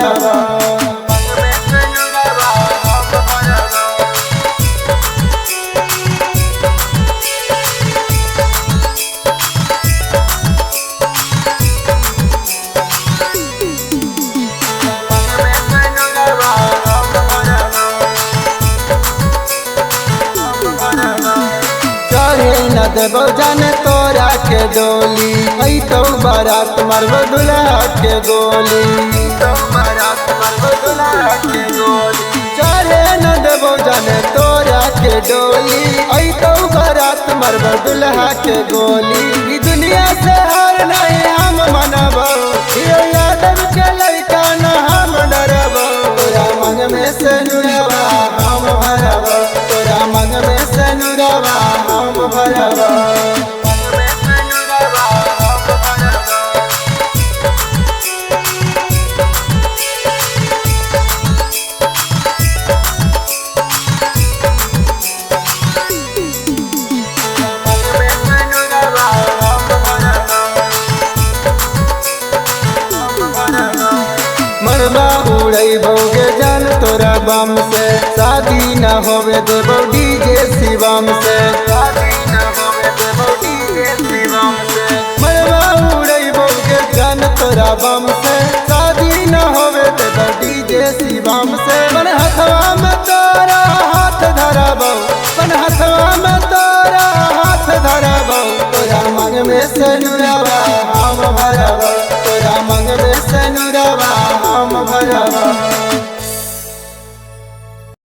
भरबा। चढ़े न देबो जाने तोरा के डोली, ऐ तो बारात मरबो दुल्हा के गोली। चढ़े न देबो जाने तोरा के डोली, ऐ तो बारात मरबो दुल्हा के गोली। ई दुनिया से हार नहीं हम मनबो, यो यादव के लइका न हम डरबो। तोरा मन में से नुरवा हम भरबो, तोरा मन में से नुरवा हम भरबो। मरबा उड़ई भोगे जान तोरा बम से, शादी न होवे देबो डीजे शिवम से। मरबा उड़ई भोगे जान तोरा बम से, शादी न होवे देबो डीजे शिवम से। मन हथवा में तोरा हाथ धरबो, मन हथवा में तोरा हाथ धरबो। तोरा मन में से नुरवा हम भरबो, तोरा मन में से नुरवा हम भरबो।